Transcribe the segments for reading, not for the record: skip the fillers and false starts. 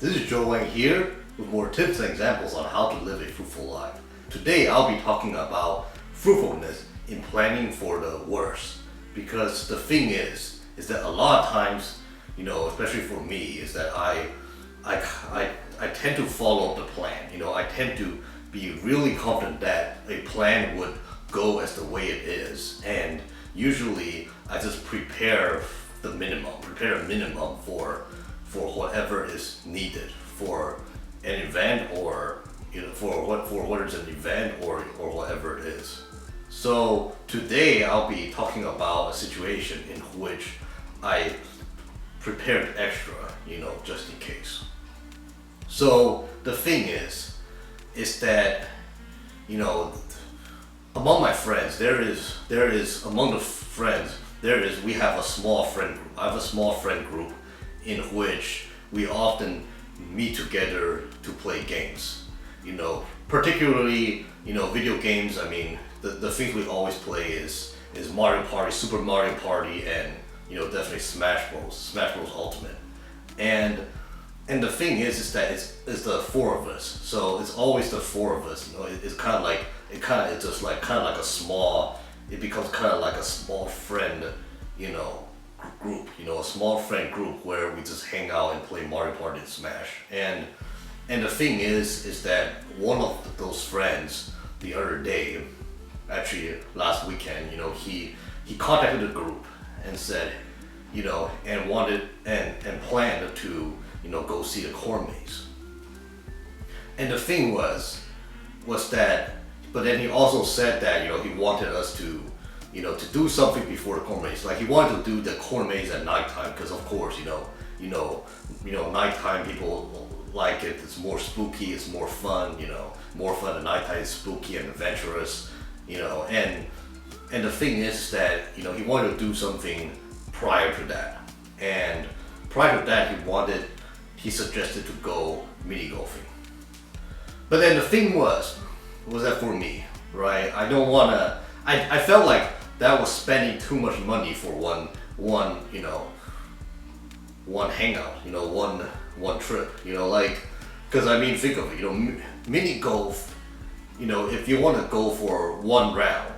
This is Joe Wang here with more tips and examples on how to live a fruitful life. Today I'll be talking about fruitfulness in planning for the worst. Because the thing is that a lot of times, especially for me, is that I tend to follow the plan. I tend to be really confident that a plan would go as the way it is, and usually I just prepare a minimum for whatever is needed for an event, or for whether it's an event or whatever it is. So today I'll be talking about a situation in which I prepared extra, just in case. So the thing is that, among my friends, we have a small friend group. I have a small friend group in which we often meet together to play games. Particularly, video games. I mean, the things we always play is Mario Party, Super Mario Party, and definitely Smash Bros Ultimate. And the thing is that it's the four of us. So it's always the four of us. It's kind of like a small. It becomes kind of like a small friend, group. A small friend group where we just hang out and play Mario Party and Smash. And the thing is that one of those friends the other day, actually last weekend, he contacted the group and said, and wanted and planned to go see the corn maze. And the thing was that, but then he also said that he wanted us to do something before the corn maze. Like he wanted to do the corn maze at nighttime, because of course nighttime people like it. It's more spooky. It's more fun. More fun at nighttime. It's spooky and adventurous. And the thing is that he wanted to do something prior to that. And prior to that, he suggested to go mini golfing. But then the thing was that for me, right? I don't wanna. I felt like that was spending too much money for one hangout, one trip, because I mean, think of it, mini golf, if you want to go for one round,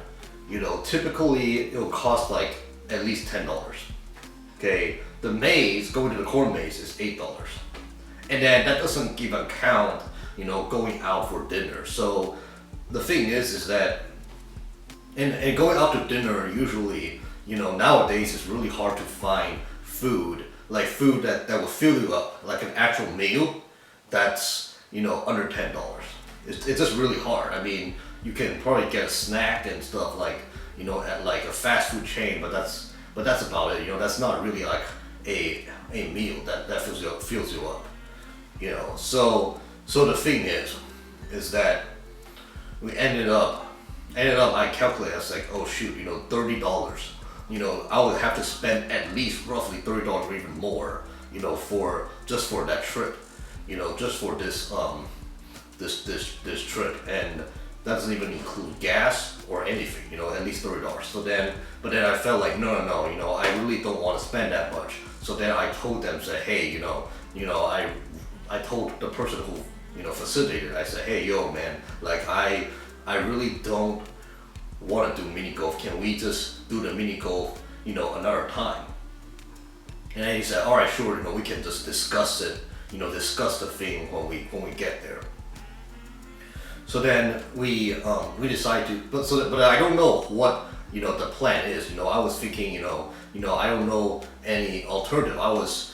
typically it'll cost like at least $10. Okay, the maze, going to the corn maze, is $8, and then that doesn't give account, going out for dinner. So the thing is that, and going out to dinner usually, nowadays it's really hard to find food that will fill you up, like an actual meal that's under $10. It's just really hard. I mean, you can probably get a snack and stuff like at like a fast food chain, but that's about it. That's not really like a meal that fills you up. So the thing is that we ended up I calculated, I was like, oh shoot, $30. I would have to spend at least roughly $30 or even more, for that trip, just for this trip, and that doesn't even include gas or anything, at least $30. But then I felt like no, I really don't want to spend that much. So then I told them, said, hey, I told the person who facilitated. I said, hey, yo, man, like I really don't want to do mini golf. Can we just do the mini golf, another time? And then he said, all right, sure. We can just discuss it. Discuss the thing when we get there. So then we decided to, but I don't know what the plan is. I was thinking, I don't know any alternative. I was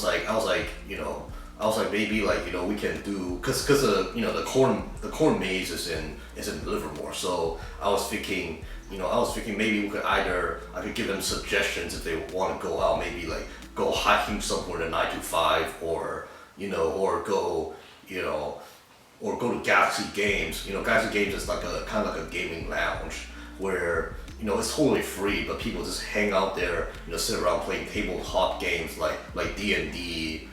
like maybe we can do, cause the corn maze is in Livermore. So I was thinking maybe we could I could give them suggestions if they want to go out, maybe like go hiking somewhere to 9 to 5, or go to Galaxy Games. Galaxy Games is like a kind of like a gaming lounge where it's totally free, but people just hang out there, sit around playing tabletop games like D&D,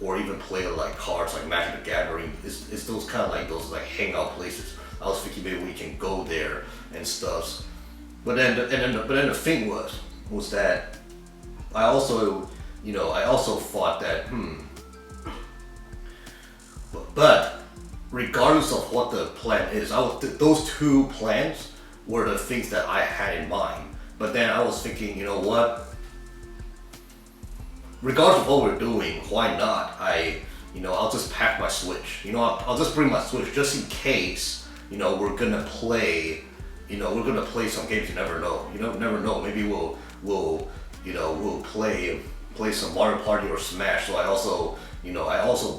or even play like cards like Magic the Gathering. It's those kind of like those like hangout places. I was thinking maybe we can go there and stuff. But then the thing was that I also thought that But regardless of what the plan is, those two plans were the things that I had in mind. But then I was thinking, you know what? Regardless of what we're doing, why not? I'll just pack my Switch. I'll just bring my Switch just in case. We're gonna play. We're gonna play some games. You never know. Never know. Maybe we'll play some Mario Party or Smash. So I also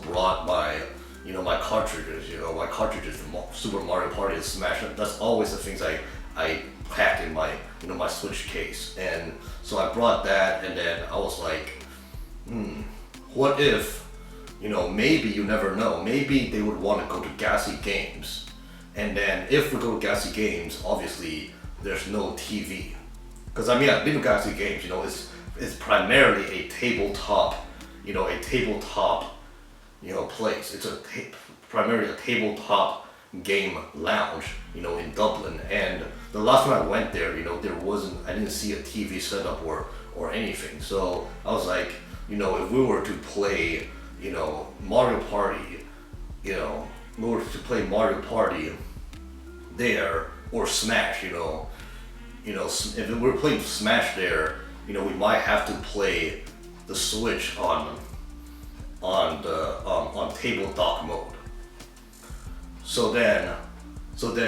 brought my my cartridges. My cartridges from Super Mario Party and Smash. That's always the things I pack in my my Switch case. And so I brought that, and then I was like, what if, maybe you never know. Maybe they would want to go to Gassy Games. And then if we go to Gassy Games, obviously there's no TV. Because I've been to Gassy Games, it's primarily a tabletop, place. It's primarily a tabletop game lounge, in Dublin. And the last time I went there, I didn't see a TV setup or anything. So I was like, if we were to play, Mario Party, there, or Smash, if we were playing Smash there, we might have to play the Switch on table dock mode. So then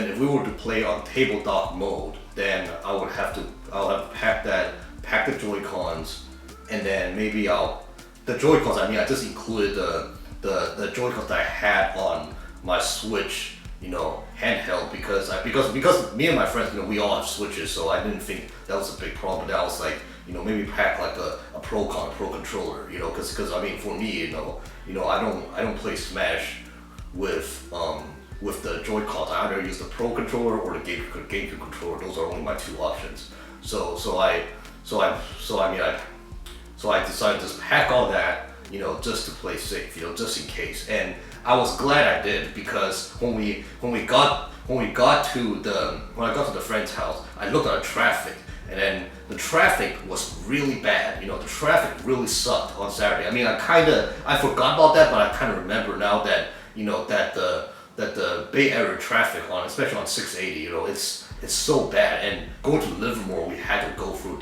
if we were to play on table dock mode, then I'll have to pack the Joy-Cons, and then maybe the Joy-Cons, I just included the Joy-Cons that I had on my Switch, handheld, because me and my friends, we all have Switches, so I didn't think that was a big problem. But I was like, maybe pack like a Pro controller, because for me, I don't play Smash with the Joy-Cons. I either use the Pro controller or the GameCube controller. Those are only my two options. So I decided to just pack all that, just to play safe, just in case. And I was glad I did, because when I got to the friend's house, I looked at the traffic, and then the traffic was really bad. The traffic really sucked on Saturday. I forgot about that, but I kind of remember now that that the Bay Area traffic especially on 680, it's so bad. And going to Livermore, we had to go through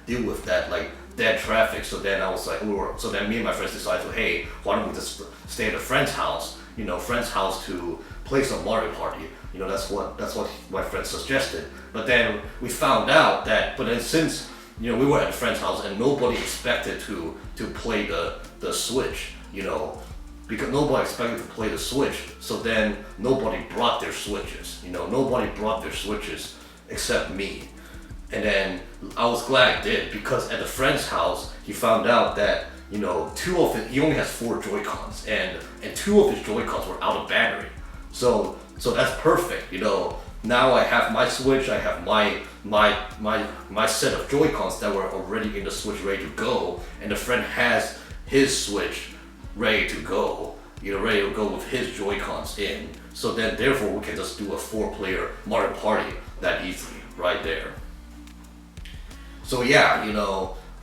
deal with that dead traffic. So then I was like, so then me and my friends decided hey, why don't we just stay at a friend's house, to play some Mario Party. That's what my friend suggested. But then we found out since we were at a friend's house and nobody expected to play the Switch, because nobody expected to play the Switch, so then nobody brought their Switches. Nobody brought their Switches except me. And then I was glad I did, because at the friend's house, he found out that, he only has 4 Joy-Cons, and 2 of his Joy-Cons were out of battery. So that's perfect, Now I have my Switch, I have my set of Joy-Cons that were already in the Switch ready to go, and the friend has his Switch ready to go, with his Joy-Cons in. So then therefore we can just do a 4-player Mario Party that easily, right there. So yeah,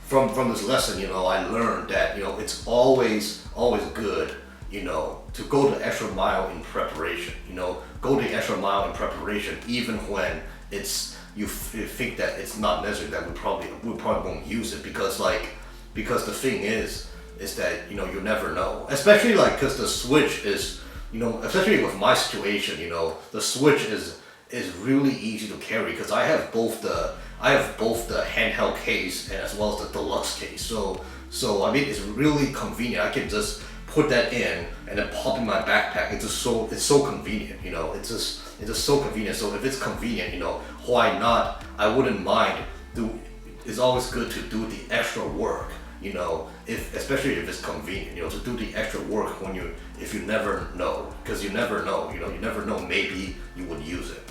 from this lesson, I learned that, it's always good, to go the extra mile in preparation. Go the extra mile in preparation, even when you think that it's not necessary, that we probably won't use it, because the thing is that, you never know. Especially because the Switch is, especially with my situation, the Switch is really easy to carry, because I have both the handheld case and as well as the deluxe case. So it's really convenient. I can just put that in and then pop in my backpack. It's so convenient. It's just so convenient. So if it's convenient, why not? I wouldn't mind. It's always good to do the extra work. Especially if it's convenient, to do the extra work if you never know, because you never know. You never know. Maybe you would use it.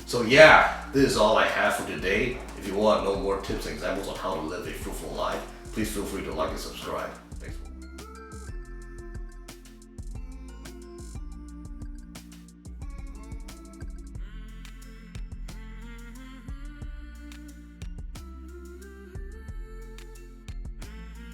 So yeah, this is all I have for today. If you want to know more tips and examples on how to live a fruitful life, please feel free to like and subscribe.